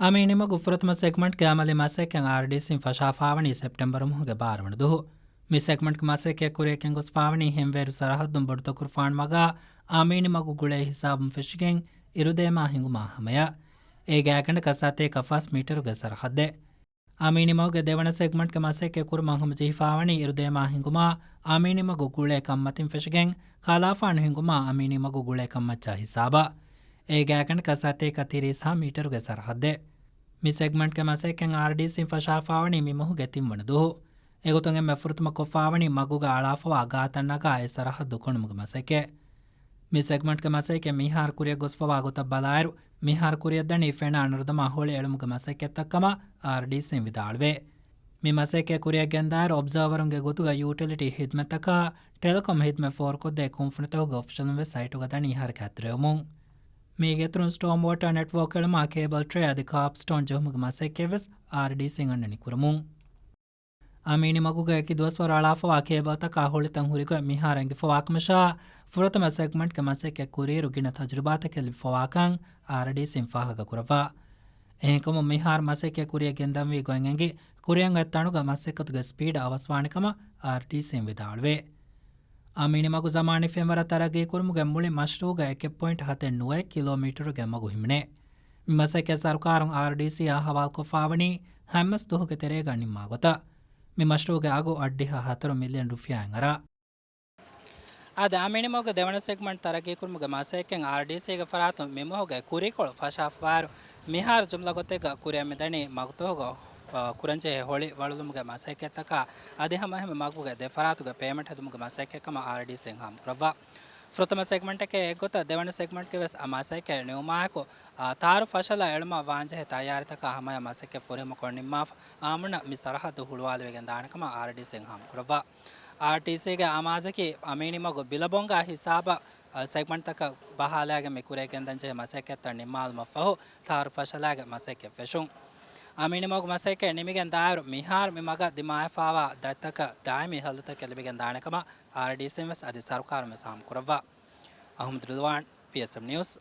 ಆಮೇನಿಮ ಗುಫ್ರತ್ಮ segment ಗೆ ಅಮಲಿ ಮಾಸೆಕೆಂ ಆರ್ಡಿಸಿಂ ಫಶಾಫಾವಣಿ September ಮುಹುಗೆ ಬಾರವಣದುಹು ಮಿ segment ಮಾಸೆಕೆ ಕುರಿಯಕೆಂ ಗೊಸ್ಫಾವಣಿ ಹೆಂವೇರು ಸರಹದ್ದುಂ ಬೊಡ್ತ ಕುರ್ಫಾಣ್ ಮಗ ಆಮೇನಿಮಗು ಗುಳೆ ಹಿಸಾಬುಂ ಫೆಶಿಗೆಂ ಇರುದೇಮಾ ಹಿಂಗುಮಾ ಹಮಯ ಏ ಗ್ಯಾಕಂಡ ಕಸಾತೆ ಕಫಾಸ್ ಮೀಟರುಗೆ ಸರಹದ್ದೆ ಆಮೇನಿಮಗುಗೆ ದೇವಣ ಸೆಗ್ಮೆಂಟ್ ಗೆ ಮಾಸೆಕೆ ಕುರ್ಮಂ ಹಮ ಜಿಹಿಫಾವಣಿ ಇರುದೇಮಾ ಹಿಂಗುಮಾ ಆಮೇನಿಮಗು ಗುಳೆ ಕಮ್ಮತಿಂ ಫೆಶಿಗೆಂ ಖಾಲಾಫಾಣು ಹಿಂಗುಮಾ ಆಮೇನಿಮಗು ಗುಳೆ ಕಮ್ಮಚ್ಚ ಹಿಸಾಬಾ ಏ ಗ್ಯಾಕಂಡ ಕಸಾತೆ ಕತಿರಿಸಾ ಮೀಟರುಗೆ ಸರಹದ್ದೆ ಮಿ ಸೆಗ್ಮೆಂಟ್ ಗೆ ಮಾಸೆಕೆಂ ಆರ್ಡಿಸಿಂ ಫಶಾಫಾವಣಿ ಮಿಮಹುಗೆ ತಿಮ್ಮಣದುಹು ಎಗುತುಂಗೆ ಮೆಫುರುತುಮ ಕೊಫಾವಣಿ ಮಗುಗ ಅಳಾಫವಾ ಗಾತನ್ನಗ ಎ ಸರಹದ್ದು ಕೊಣುಮುಗ ಮಸೆಕೆ ಮಿ ಸೆಗ್ಮೆಂಟ್ ಗೆ ಮಸೆಕೆ ಮಿಹಾರ್ ಕುರಿಯ ಗೊಸ್ಫವಾ ಗೊತ ಬಲಾಯರು ಮಿಹಾರ್ ಕುರಿಯದ್ದಣಿ ಫೆಣ ಅನುರ್ದಮ ಹೋಳಿ ಎಳುಮುಗ ಮಸೆಕೆ ತಕ್ಕಮ ಆರ್ಡಿಸಿಂ ವಿದಾಳ್ವೆ ಮಿ ಮಸೆಕೆ ಕುರಿಯ ಗೆಂದಾಯರು ಒಬ್ಸರ್ವರುಂಗೆ ಗೊತುಗ ಯೂಟಿಲಿಟಿ ಹಿದ್ಮೆತಕ ಟೆಲಿಕಾಂ ಹಿದ್ಮೆ ಫೋರ್ ಕೊದ್ದೆ ಕುಂಫುಣತಹುಗ ಆಪ್ಷನ್ ವೆ ಸೈಟುಗ ದಣಿ ಹರಕೆ ಹತ್ತಿರೆಯುಮುಂ ಮೀಗೆತುನ್ ಸ್ಟೋಮ್ ವಾಟರ್ ನೆಟ್ವರ್ಕ್ ಎಳಮ ಕೇಬಲ್ ಟ್ರೇ ಅದಿ ಕಾಪ್ಸ್ಟೋನ್ ಜಹುಮುಗ ಮಸೆಕೆವೆಸ್ ಆರ್ಡಿಸಿಂ ಅಣ್ಣನಿ ಕುರಮುಂ ಆಮೀನಿ ಮಗುಗ ಎಕಿ ದೋಸ್ವರ ಅಳಾಫವಾ ಕೇಬಲ್ ತಕ ಹೊಳಿತಂ ಹುರಿಗ ಮಿಹಾರಂಗಿ ಫವಾಕಮಶಾ ಫುರತಮ ಸೆಗ್ಮೆಂಟ್ ಗೆ ಮಸೆಕೆ ಕುರಿಯರು ಗಿನ ತಜುರುಬಾತಕೆ ಲಿ ಫವಾಕಂ ಆರ್ಡಿಸಿಂ ಫಾಹಗ ಕುರವಾ ಎಹಕಮ ಮಿಹಾರ್ ಮಸೆಕೆ ಕುರಿಯ ಗೆಂದಂ ವಿ ಗೊಂಗೆಂಗಿ ಕುರಿಯಂ ಎತ್ತಣುಗ ಮಸೆಕತುಗೆ ಸ್ಪೀಡ್ ಅವಸ್ವಾಣಿಕಮ ಆರ್ಡಿಸಿಂ ವಿದಾಳ್ವೆ ಆಮೀನಿ ಮಗು ಜಮಾನಿ ಫೆಮರ ತರಗಿ ಕುರುಮುಗೆ ಮುಳಿ ಮಶ್ರೂಗ 1.7 ಕಿಲೋಮೀಟರುಗೆ ಮಗು ಹಿಮ್ನೆ ಮಸೆಕೆ ಸರ್ಕಾರಂ ಆರ್ಡಿಸಿ ಹವಾಲ್ ಕೊಫಾವಣಿ ಹಮ್ಮಸ್ ದುಹುಗೆ ತೆರೆಗ ನಿಮ್ಮಾಗೊತ ಮಿ ಮಶ್ರೂಗೆ ಆಗು ಅಡ್ಡಿಹ 4 ಮಿಲಿಯನ್ ರುಫಿಯಾಂ ಅರ ಆದ ಆಮೀನಿ ಮಗು ದೇವಣ ಸೆಗ್ಮೆಂಟ್ ತರಗಿ ಕುರುಮುಗೆ ಮಸೆಕೆಂ ಆರ್ಡಿಸಿಗೆ ಫರಾತು ಮಿಮೋಗೆ ಕುರಿಕೊಳ ಫಶಾಫ್ವಾರು ಮಿಹಾರ್ ಜುಮ್ಲ ಗೊತೆಗ ಕುರಿಯ ಮಿದಣಿ ಮಗುತೋಗ ಕುರಂಚೆ ಹೊಳಿ ವಳುಲುಮುಗೆ ಮಸೆಕೆ ತಕ ಅದಿಹಮ ಹೆಮ ಮಗುಗೆ ದೆಫರಾತುಗೆ ಪೇಮೆಂಟ್ ಹದುಮುಗೆ ಮಸೆಕೆ ಕಮ ಆರ್ಡಿಸಿಂ ಹಾಮ್ ಪ್ರವಾ ಫ್ರತಮ ಸೆಗ್ಮೆಂಟ್ ಕೆ ಗೊತ್ತ ದೇವಣ ಸೆಗ್ಮೆಂಟ್ ಕೆ ವೆಸ್ ಮಸೆಕೆ ನ್ಯೂಮಾಯಕು ತಾರು ಫಶಲ ಎಳಮ ವಾಂಜೆ ತಯಾರಿ ತಕ ಹಮಯ ಮಸೆಕೆ ಫೊರಿಮ ಕೊಣ್ಣಿಮ್ಮಾ ಆಮಣ ಮಿ ಸರಹದ್ದು ಹುಳುವಾಲುವೆಗೆ ದಾಣಕಮ ಆರ್ಡಿಸಿಂ ಹಾಮ್ ಪ್ರವಾ ಆರ್ಟಿಸಿಗೆ ಆಮಾಜಕಿ ಅಮೀನಿ ಮಗು ಬಿಲಬೊಂಗ ಹಿಸಾಬ ಸೆಗ್ಮೆಂಟ್ ತಕ ಬಹಾಲಾಗೆ ಮಿ ಕುರೆಗೆಂದಂಜೆ ಮಸೆಕೆ ತ ನಿಮ್ಮಾಲ್ ಮಫಹು ತಾರು ಫಶಲಾಗೆ ಮಸೆಕೆ ಫೆಶುಂ ಆಮೀನಿ ಮಗು ಮಸೆಕೆ ನಿಮಿಗೆನ್ ದಾಯರು ಮಿಹಾರ್ ಮಿಮಗ ದಿಮಾಯಫಾವಾ ದತ್ತಕ ದಾಯಮಿ ಹಲುತಕೆ ಲಿಬಿಗೆನ್ ದಾಣಕಮ ಆರ್ಡಿಸಿಂ ವೆಸ್ ಅದಿ ಸರ್ಕಾರ ಮೆ ಸಾಮ್ ಕುರವಾ ಅಹಮದ್ ರಿದ್ವಾನ್ ಪಿಎಸ್ಎಂ ನ್ಯೂಸ್